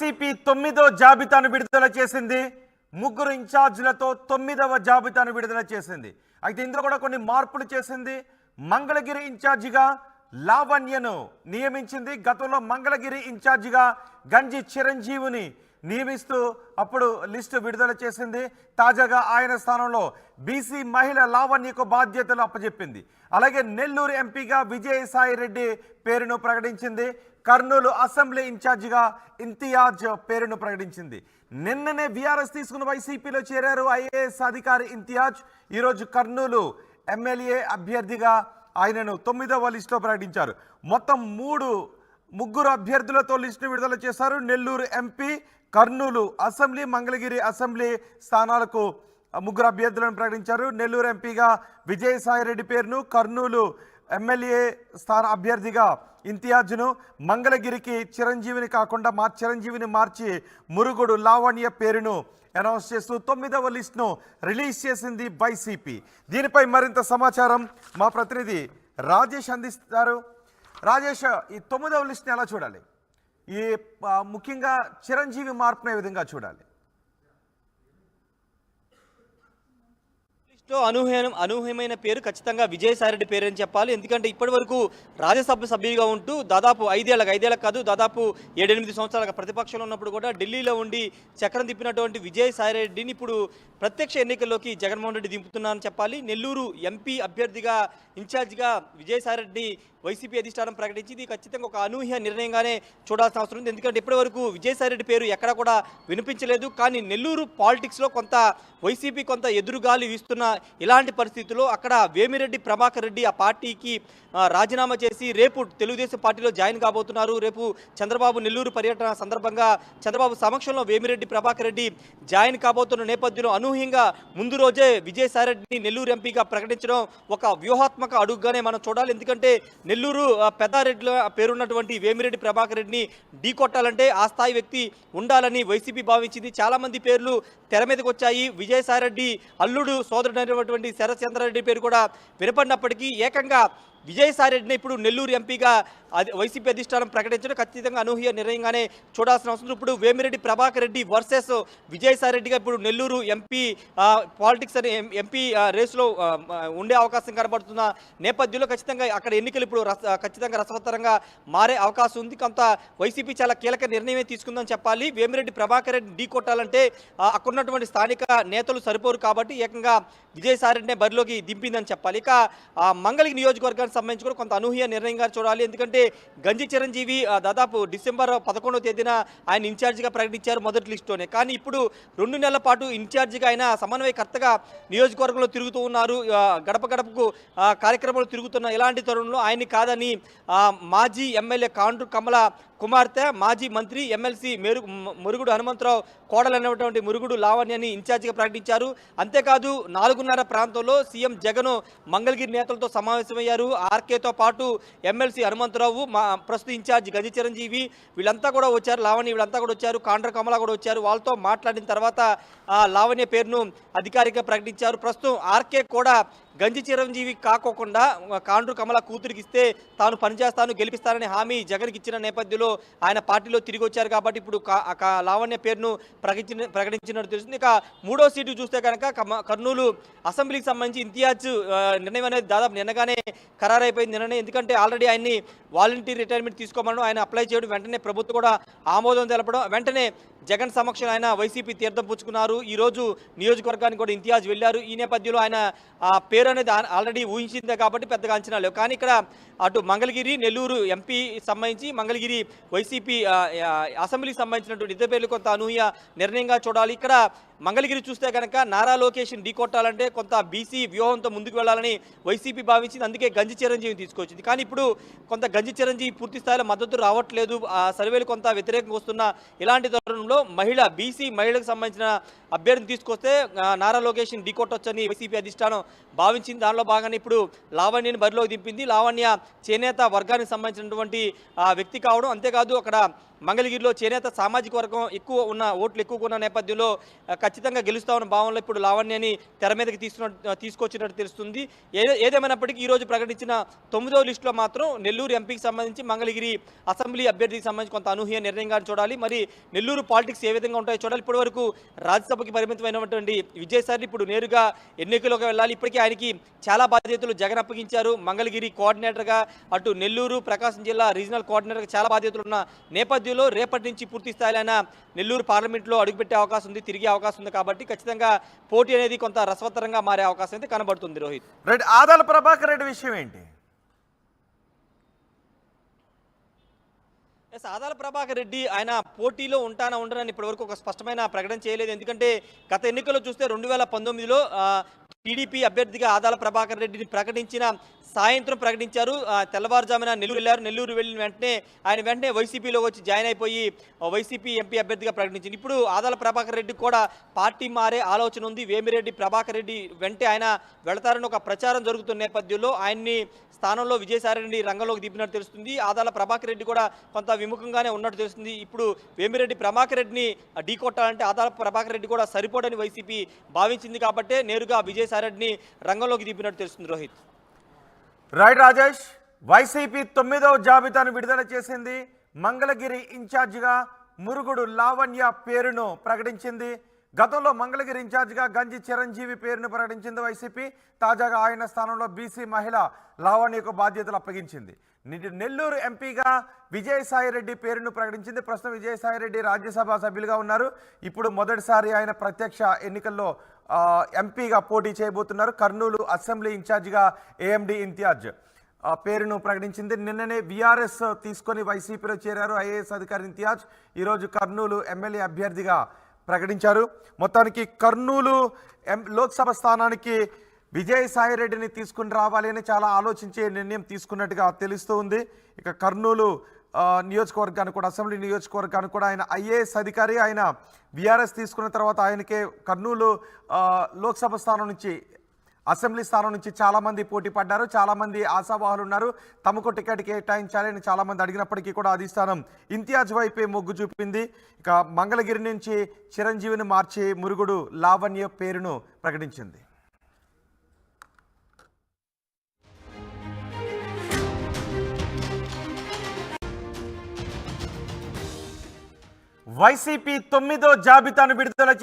YCP 9వ జాబితాను విడుదల చేసింది. ముగ్గురు ఇన్ఛార్జీలతో 9వ జాబితాను విడుదల చేసింది. అయితే ఇందులో కూడా కొన్ని మార్పులు చేసింది. మంగళగిరి ఇన్ఛార్జిగా లావణ్యను నియమించింది. గతంలో మంగళగిరి ఇన్ఛార్జిగా గంజి చిరంజీవిని నియమిస్తూ అప్పుడు లిస్టు విడుదల చేసింది. తాజాగా ఆయన స్థానంలో బీసీ మహిళ లావణ్యకు బాధ్యతలు అప్పచెప్పింది. అలాగే నెల్లూరు ఎంపీగా విజయసాయి రెడ్డి పేరును ప్రకటించింది. కర్నూలు అసెంబ్లీ ఇన్ఛార్జిగా ఇంతియాజ్ పేరును ప్రకటించింది. నిన్ననే వీఆర్ఎస్ తీసుకున్న వైసీపీలో చేరారు ఐఏఎస్ అధికారి ఇంతియాజ్. ఈరోజు కర్నూలు ఎమ్మెల్యే అభ్యర్థిగా ఆయనను 9వ లిస్టులో ప్రకటించారు. మొత్తం ముగ్గురు అభ్యర్థులతో లిస్టును విడుదల చేశారు. Nellore MP, Kurnool assembly, Mangalagiri assembly స్థానాలకు ముగ్గురు అభ్యర్థులను ప్రకటించారు. నెల్లూరు ఎంపీగా విజయసాయి రెడ్డి పేరును, కర్నూలు ఎమ్మెల్యే స్థాన అభ్యర్థిగా ఇంతియాజ్ను, మంగళగిరికి చిరంజీవిని కాకుండా చిరంజీవిని మార్చి మురుగుడు లావణ్య పేరును అనౌన్స్ చేస్తూ 9వ లిస్టును రిలీజ్ చేసింది వైసీపీ. దీనిపై మరింత సమాచారం మా ప్రతినిధి రాజేష్ అందిస్తారు. రాజేష్, ఈ 9వ లిస్టుని ఎలా చూడాలి? ఈ ముఖ్యంగా చిరంజీవి మార్పును ఏ విధంగా చూడాలి? అనూహ్యమైన పేరు ఖచ్చితంగా విజయసాయిరెడ్డి పేరు అని చెప్పాలి. ఎందుకంటే ఇప్పటి వరకు రాజ్యసభ సభ్యుడిగా ఉంటూ దాదాపు ఐదేళ్ళకు కాదు, దాదాపు 7-8 సంవత్సరాలుగా ప్రతిపక్షంలో ఉన్నప్పుడు కూడా ఢిల్లీలో ఉండి చక్రం తిప్పినటువంటి విజయసాయిరెడ్డిని ఇప్పుడు ప్రత్యక్ష ఎన్నికల్లోకి జగన్మోహన్ రెడ్డి దింపుతున్నారని చెప్పాలి. నెల్లూరు ఎంపీ అభ్యర్థిగా ఇన్ఛార్జిగా విజయసాయిరెడ్డి వైసీపీ అధిష్టానం ప్రకటించింది. ఖచ్చితంగా ఒక అనూహ్య నిర్ణయంగానే చూడాల్సిన అవసరం ఉంది. ఎందుకంటే ఇప్పటి వరకు విజయసాయిరెడ్డి పేరు ఎక్కడా కూడా వినిపించలేదు. కానీ నెల్లూరు పాలిటిక్స్లో కొంత వైసీపీ కొంత ఎదురుగాలి వీస్తున్న ఇలాంటి పరిస్థితుల్లో అక్కడ వేమిరెడ్డి ప్రభాకర్ రెడ్డి ఆ పార్టీకి రాజీనామా చేసి రేపు తెలుగుదేశం పార్టీలో జాయిన్ కాబోతున్నారు. రేపు చంద్రబాబు నెల్లూరు పర్యటన సందర్భంగా చంద్రబాబు సమక్షంలో వేమిరెడ్డి ప్రభాకర్ రెడ్డి జాయిన్ కాబోతున్న నేపథ్యంలో అనూహ్యంగా ముందు రోజే విజయసాయిరెడ్డిని నెల్లూరు ఎంపీగా ప్రకటించడం ఒక వ్యూహాత్మక అడుగుగానే మనం చూడాలి. ఎందుకంటే నెల్లూరు పెద్దారెడ్డిలో పేరున్నటువంటి వేమిరెడ్డి ప్రభాకర్ రెడ్డిని ఢీకొట్టాలంటే ఆ స్థాయి వ్యక్తి ఉండాలని వైసీపీ భావించింది. చాలామంది పేర్లు తెర మీదకి వచ్చాయి. విజయసాయిరెడ్డి అల్లుడు సోదరుడైనటువంటి శరత్చంద్రారెడ్డి పేరు కూడా వినపడినప్పటికీ ఏకంగా విజయసాయిరెడ్డిని ఇప్పుడు నెల్లూరు ఎంపీగా వైసీపీ అధిష్టానం ప్రకటించడం ఖచ్చితంగా అనూహ్య నిర్ణయంగానే చూడాల్సిన అవసరం. ఇప్పుడు వేమిరెడ్డి ప్రభాకర్ రెడ్డి వర్సెస్ విజయసాయిరెడ్డిగా ఇప్పుడు నెల్లూరు ఎంపీ పాలిటిక్స్ అనే ఎంపీ రేసులో ఉండే అవకాశం కనబడుతున్న నేపథ్యంలో ఖచ్చితంగా అక్కడ ఎన్నికలు ఇప్పుడు ఖచ్చితంగా రసవత్తరంగా మారే అవకాశం ఉంది. కొంత వైసీపీ చాలా కీలక నిర్ణయమే తీసుకుందని చెప్పాలి. వేమిరెడ్డి ప్రభాకర్ రెడ్డి ఢీ కొట్టాలంటే అక్కడున్నటువంటి స్థానిక నేతలు సరిపోరు కాబట్టి ఏకంగా విజయసాయిరెడ్డినే బరిలోకి దింపిందని చెప్పాలి. ఇక మంగళగిరి నియోజకవర్గానికి సంబంధించి కూడా కొంత అనూహ్య నిర్ణయంగా చూడాలి. ఎందుకంటే గంజి చిరంజీవి దాదాపు డిసెంబర్ 11వ తేదీన ఆయన ఇన్ఛార్జిగా ప్రకటించారు మొదటి లిస్టులోనే. కానీ ఇప్పుడు 2 నెలల పాటు ఇన్ఛార్జిగా ఆయన సమన్వయకర్తగా నియోజకవర్గంలో తిరుగుతూ ఉన్నారు. గడప గడపకు కార్యక్రమాలు తిరుగుతున్న ఇలాంటి తరుణంలో ఆయన్ని కాదని మాజీ ఎమ్మెల్యే కాండ్రు కమల కుమార్తె, మాజీ మంత్రి ఎమ్మెల్సీ మురుగుడు హనుమంతరావు కోడలైనటువంటి మురుగుడు లావణ్యని ఇన్ఛార్జిగా ప్రకటించారు. అంతేకాదు 4:30 ప్రాంతంలో సీఎం జగన్ మంగళగిరి నేతలతో సమావేశమయ్యారు. ఆర్కేతో పాటు ఎమ్మెల్సీ హనుమంతరావు, ప్రస్తుత ఇన్ఛార్జి గంజి చిరంజీవి వీళ్ళంతా కూడా వచ్చారు. లావణ్య వీళ్ళంతా కూడా వచ్చారు. కాండ్ర కమల కూడా వచ్చారు. వాళ్ళతో మాట్లాడిన తర్వాత లావణ్య పేరును అధికారికంగా ప్రకటించారు. ప్రస్తుతం ఆర్కే కూడా గంజి చిరంజీవి కాకోకుండా కాండ్రు కమల కూతురికి ఇస్తే తాను పనిచేస్తాను, గెలిపిస్తానని హామీ జగన్కి ఇచ్చిన నేపథ్యంలో ఆయన పార్టీలో తిరిగి వచ్చారు. కాబట్టి ఇప్పుడు లావణ్య పేరును ప్రకటించినట్టు తెలుస్తుంది. ఇక 3వ సీటు చూస్తే కనుక కర్నూలు అసెంబ్లీకి సంబంధించి ఇంతియాజ్ నిర్ణయం అనేది దాదాపు నిన్నగానే ఖరారైపోయింది. నిన్ననే ఎందుకంటే ఆల్రెడీ ఆయన్ని వాలంటీర్ రిటైర్మెంట్ తీసుకోమని ఆయన అప్లై చేయడం, వెంటనే ప్రభుత్వం కూడా ఆమోదం తెలపడం, వెంటనే జగన్ సమక్షంలో ఆయన వైసీపీ తీర్థం పుచ్చుకున్నారు. ఈరోజు నియోజకవర్గానికి కూడా ఇంతియాజ్ వెళ్ళారు. ఈ నేపథ్యంలో ఆయన పేరు అనేది ఆల్రెడీ ఊహించిందే కాబట్టి పెద్దగా అంచనా లేవు. కానీ ఇక్కడ అటు మంగళగిరి నెల్లూరు ఎంపీ సంబంధించి మంగళగిరి వైసీపీ అసెంబ్లీకి సంబంధించినటువంటి ఇద్దరు పేర్లు కొంత అనూహ్య నిర్ణయంగా చూడాలి. ఇక్కడ మంగళగిరి చూస్తే కనుక నారా లోకేష్ని ఢీకొట్టాలంటే కొంత బీసీ వ్యూహంతో ముందుకు వెళ్లాలని వైసీపీ భావించింది. అందుకే గంజి చిరంజీవిని తీసుకొచ్చింది. కానీ ఇప్పుడు కొంత గంజి చిరంజీవి పూర్తి స్థాయిలో మద్దతు రావట్లేదు. సర్వేలు కొంత వ్యతిరేకంగా వస్తున్న ఇలాంటి తరుణంలో బీసీ మహిళలకు సంబంధించిన అభ్యర్థిని తీసుకొస్తే నారా లోకేష్ని ఢీకొట్టొచ్చని వైసీపీ అధిష్టానం భావించింది. దానిలో భాగంగా ఇప్పుడు లావణ్యని బరిలోకి దింపింది. లావణ్య చేనేత వర్గానికి సంబంధించినటువంటి వ్యక్తి కావడం, అంతేకాదు అక్కడ మంగళగిరిలో చేనేత సామాజిక వర్గం ఓట్లు ఎక్కువ ఉన్న నేపథ్యంలో ఖచ్చితంగా గెలుస్తామన్న భావనలో ఇప్పుడు లావణ్యని తెర మీదకి తీసుకొచ్చినట్టు తెలుస్తుంది. ఏదేమైనప్పటికీ ఈరోజు ప్రకటించిన 9వ లిస్టులో మాత్రం నెల్లూరు ఎంపీకి సంబంధించి మంగళగిరి అసెంబ్లీ అభ్యర్థికి సంబంధించి కొంత అనూహ్య నిర్ణయంగా చూడాలి. మరి నెల్లూరు పాలిటిక్స్ ఏ విధంగా ఉంటాయో చూడాలి. ఇప్పటి వరకు రాజ్యసభకి పరిమితమైనటువంటి విజయసాయి ఇప్పుడు నేరుగా ఎన్నికలకు వెళ్ళాలి. ఇప్పటికీ ఆయనకి చాలా బాధ్యతలు జగన్ అప్పగించారు. మంగళగిరి కోఆర్డినేటర్గా, అటు నెల్లూరు ప్రకాశం జిల్లా రీజనల్ కోఆర్డినేటర్గా చాలా బాధ్యతలు ఉన్న నేపథ్యంలో రేపటి నుంచి పూర్తి స్థాయిలో నెల్లూరు పార్లమెంట్లో అడుగుపెట్టే అవకాశం ఉంది, తిరిగే అవకాశం ఉంది. కాబట్టి ఖచ్చితంగా పోటీ అనేది కొంత రసవత్తరంగా మారే అవకాశం అయితే కనబడుతుంది. రోహిత్, రైట్. ఆదాల ప్రభాకర్ రెడ్డి విషయం ఏంటి? ఆదాల ప్రభాకర్ రెడ్డి ఆయన పోటీలో ఉండనని ఇప్పటివరకు ఒక స్పష్టమైన ప్రకటన చేయలేదు. ఎందుకంటే గత ఎన్నికల్లో చూస్తే 2019లో టీడీపీ అభ్యర్థిగా ఆదాల ప్రభాకర్ రెడ్డిని ప్రకటించిన సాయంత్రం ప్రకటించారు. తెల్లవారుజామున నెల్లూరు వెళ్ళారు. నెల్లూరు వెళ్ళిన వెంటనే వైసీపీలో వచ్చి జాయిన్ అయిపోయి వైసీపీ ఎంపీ అభ్యర్థిగా ప్రకటించింది. ఇప్పుడు ఆదాల ప్రభాకర్ రెడ్డి కూడా పార్టీ మారే ఆలోచన ఉంది. వేమిరెడ్డి ప్రభాకర్ రెడ్డి వెంటే ఆయన వెళతారని ఒక ప్రచారం జరుగుతున్న నేపథ్యంలో ఆయన్ని స్థానంలో విజయసాయి రెడ్డి రంగంలోకి దింపినట్టు తెలుస్తుంది. ఆదాల ప్రభాకర్ రెడ్డి కూడా కొంత విముఖంగానే ఉన్నట్టు తెలుస్తుంది. ఇప్పుడు వేమిరెడ్డి ప్రభాకర్ రెడ్డిని ఢీకొట్టాలంటే ఆదాల ప్రభాకర్ రెడ్డి కూడా సరిపోడని వైసీపీ భావించింది. కాబట్టే నేరుగా విజయసాయి రెడ్డిని రంగంలోకి దింపినట్టు తెలుస్తుంది. రోహిత్, రైట్. రాజేష్, వైసీపీ 9వ జాబితాను విడుదల చేసింది. మంగళగిరి ఇన్ఛార్జిగా మురుగుడు లావణ్య పేరును ప్రకటించింది. గతంలో మంగళగిరి ఇన్ఛార్జిగా గంజి చిరంజీవి పేరును ప్రకటించింది వైసీపీ. తాజాగా ఆయన స్థానంలో బీసీ మహిళ లావణ్యకు బాధ్యతలు అప్పగించింది. నెల్లూరు ఎంపీగా విజయసాయి రెడ్డి పేరును ప్రకటించింది. ప్రస్తుతం విజయసాయి రెడ్డి రాజ్యసభ సభ్యులుగా ఉన్నారు. ఇప్పుడు మొదటిసారి ఆయన ప్రత్యక్ష ఎన్నికల్లో ఎంపీగా పోటీ చేయబోతున్నారు. కర్నూలు అసెంబ్లీ ఇన్ఛార్జిగా ఏఎండి ఇంతియాజ్ పేరును ప్రకటించింది. నిన్ననే బీఆర్ఎస్ తీసుకొని వైసీపీలో చేరారు ఐఏఎస్ అధికారి ఇంతియాజ్. ఈరోజు కర్నూలు ఎమ్మెల్యే అభ్యర్థిగా ప్రకటించారు. మొత్తానికి కర్నూలు లోక్సభ స్థానానికి విజయసాయి రెడ్డిని తీసుకుని రావాలి అని చాలా ఆలోచించే నిర్ణయం తీసుకున్నట్టుగా తెలుస్తూ ఉంది. ఇక కర్నూలు నియోజకవర్గానికి కూడా, అసెంబ్లీ నియోజకవర్గానికి కూడా ఆయన ఐఏఎస్ అధికారి. ఆయన బీఆర్ఎస్ తీసుకున్న తర్వాత ఆయనకే కర్నూలు లోక్సభ స్థానం నుంచి, అసెంబ్లీ స్థానం నుంచి చాలామంది పోటీ పడ్డారు. చాలామంది ఆశావాహులు ఉన్నారు. తమకు టికెట్ కేటాయించాలి అని చాలామంది అడిగినప్పటికీ కూడా అధిష్టానం ఇంతియాజ్ వైపే మొగ్గు చూపింది. ఇక మంగళగిరి నుంచి చిరంజీవిని మార్చి మురుగుడు లావణ్య పేరును ప్రకటించింది. వైసీపీ 9వ జాబితాను విడుదల